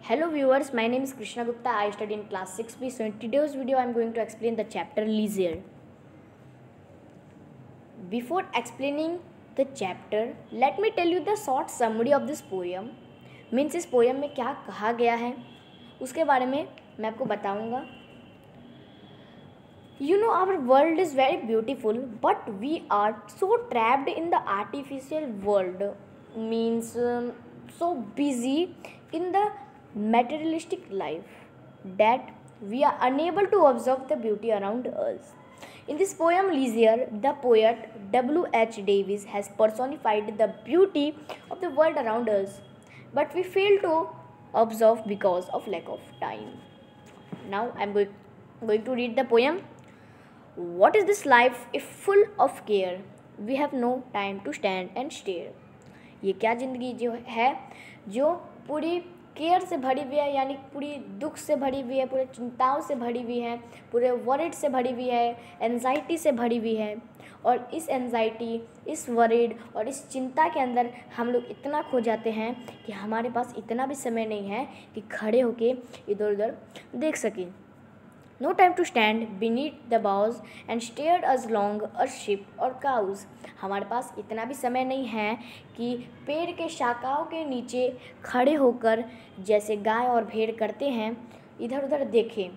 Hello viewers, my name is Krishna Gupta. I study in class 6B. So in today's video I am going to explain the chapter Leisure. Before explaining the chapter, let me tell you the short summary of this poem. Means इस poem में क्या कहा गया है उसके बारे में मैं आपको बताऊंगा. You know, our world is very beautiful, but we are so trapped in the artificial world. Means so busy in the materialistic life that we are unable to observe the beauty around us. In this poem Leisure, the poet W.H. Davies has personified the beauty of the world around us, but we fail to observe because of lack of time. Now I am going to read the poem. What is this life if full of care? We have no time to stand and stare. ये क्या ज़िंदगी जो है जो पूरी care से भरी हुई है, यानी पूरी दुख से भरी हुई है, पूरे चिंताओं से भरी हुई है, पूरे वरीड से भरी हुई है, एंजाइटी से भरी हुई है. और इस एंजाइटी, इस वरीड और इस चिंता के अंदर हम लोग इतना खो जाते हैं कि हमारे पास इतना भी समय नहीं है कि खड़े होके इधर उधर देख सकें. No time to stand beneath the boughs and stare as long as sheep or cows. हमारे पास इतना भी समय नहीं है कि पेड़ के शाखाओं के नीचे खड़े होकर जैसे गाय और भेड़ करते हैं इधर उधर देखें,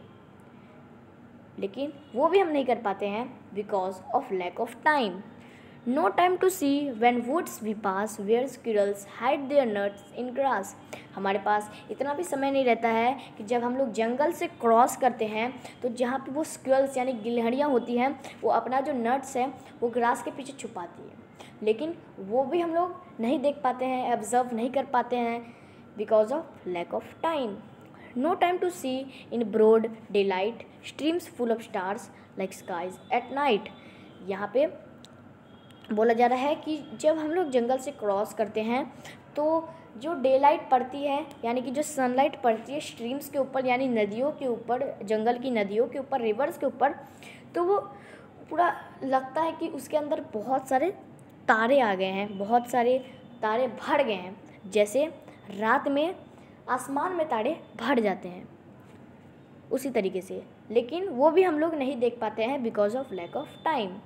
लेकिन वो भी हम नहीं कर पाते हैं because of lack of time. No time to see when woods we pass where squirrels hide their nuts in grass. हमारे पास इतना भी समय नहीं रहता है कि जब हम लोग जंगल से क्रॉस करते हैं तो जहाँ पे वो स्क्विरल्स यानी गिलहरियाँ होती हैं वो अपना जो नट्स है वो ग्रास के पीछे छुपाती है, लेकिन वो भी हम लोग नहीं देख पाते हैं, ऑब्जर्व नहीं कर पाते हैं because of lack of time. No time to see in broad daylight streams full of stars like skies at night. यहाँ पे बोला जा रहा है कि जब हम लोग जंगल से क्रॉस करते हैं तो जो डे लाइट पड़ती है यानी कि जो सनलाइट पड़ती है स्ट्रीम्स के ऊपर यानी नदियों के ऊपर, जंगल की नदियों के ऊपर, रिवर्स के ऊपर, तो वो पूरा लगता है कि उसके अंदर बहुत सारे तारे आ गए हैं, बहुत सारे तारे भर गए हैं, जैसे रात में आसमान में तारे भर जाते हैं उसी तरीके से, लेकिन वो भी हम लोग नहीं देख पाते हैं because of lack of time.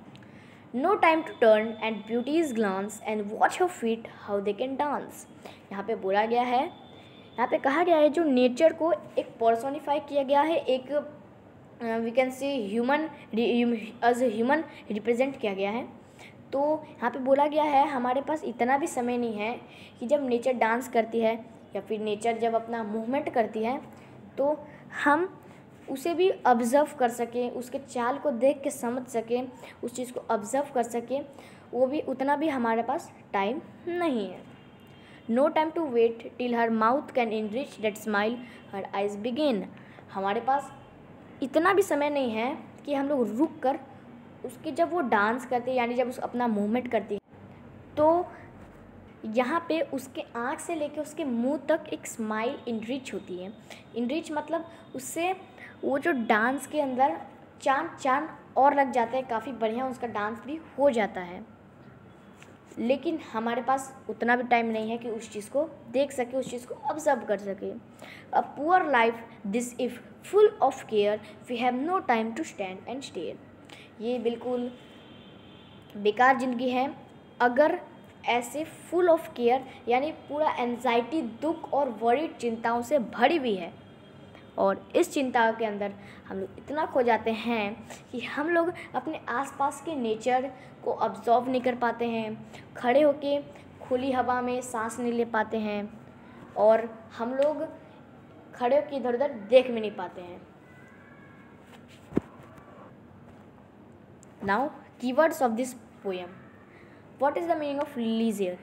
No time to turn and beauty's glance and watch her feet how they can dance. यहाँ पे बोला गया है, यहाँ पे कहा गया है जो नेचर को एक पर्सोनिफाई किया गया है, एक we can say human as a human represent किया गया है. तो यहाँ पे बोला गया है हमारे पास इतना भी समय नहीं है कि जब नेचर डांस करती है या फिर नेचर जब अपना मूवमेंट करती है तो हम उसे भी ऑब्ज़र्व कर सकें, उसके चाल को देख के समझ सकें, उस चीज़ को ऑब्ज़र्व कर सकें, वो भी उतना भी हमारे पास टाइम नहीं है. No time to wait till her mouth can enrich that smile her eyes begin. हमारे पास इतना भी समय नहीं है कि हम लोग रुक कर उसके जब वो डांस करते हैं यानी जब उस अपना मूवमेंट करती है तो यहाँ पे उसके आँख से लेके उसके मुंह तक एक स्माइल इनरिच होती है. इनरिच मतलब उससे वो जो डांस के अंदर चांद और लग जाता है, काफ़ी बढ़िया उसका डांस भी हो जाता है, लेकिन हमारे पास उतना भी टाइम नहीं है कि उस चीज़ को देख सके, उस चीज़ को ऑब्जर्व कर सके. A poor life this if full of care we have no time to stand and stare. ये बिल्कुल बेकार ज़िंदगी है अगर ऐसे फुल ऑफ केयर यानी पूरा एंजाइटी, दुख और वरीड चिंताओं से भरी हुई है, और इस चिंता के अंदर हम लोग इतना खो जाते हैं कि हम लोग अपने आसपास के नेचर को ऑब्जर्व नहीं कर पाते हैं, खड़े होके खुली हवा में सांस नहीं ले पाते हैं, और हम लोग खड़े होकर इधर उधर देख भी नहीं पाते हैं. Now keywords of this poem. What is the meaning of leisure?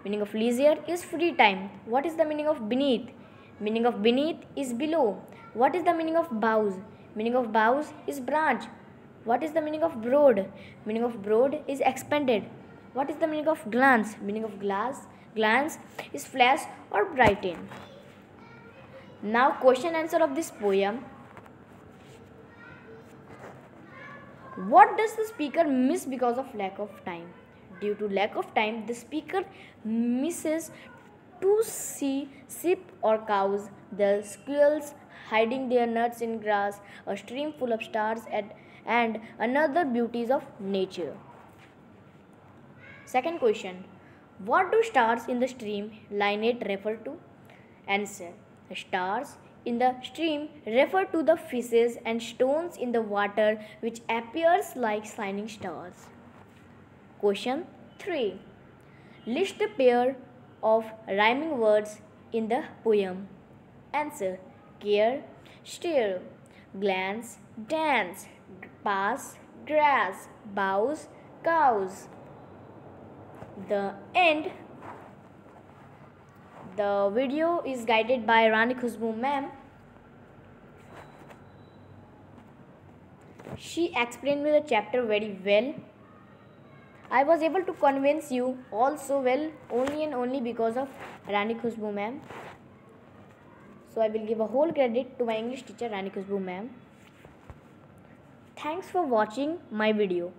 Meaning of leisure is free time. What is the meaning of beneath? Meaning of beneath is below. What is the meaning of boughs? Meaning of boughs is branch. What is the meaning of broad? Meaning of broad is expanded. What is the meaning of glance? Meaning of glance is flash or brighten. Now question answer of this poem. What does the speaker miss because of lack of time? Due to lack of time, the speaker misses to see sheep or cows, the squirrels hiding their nuts in grass, a stream full of stars, and another beauties of nature. Second question. What do stars in the stream lineate refer to? Answer. The stars in the stream refer to the fishes and stones in the water which appears like shining stars. Question 3. List a pair of rhyming words in the poem. Answer. Care, stare, glance, dance, pass, grass, bows, cows. The end. The video is guided by Rani Khushbu ma'am. She explained me the chapter very well. I was able to convince you also well only and only because of Rani Khushbu ma'am. So I will give a whole credit to my English teacher Rani Khushbu ma'am. Thanks for watching my video.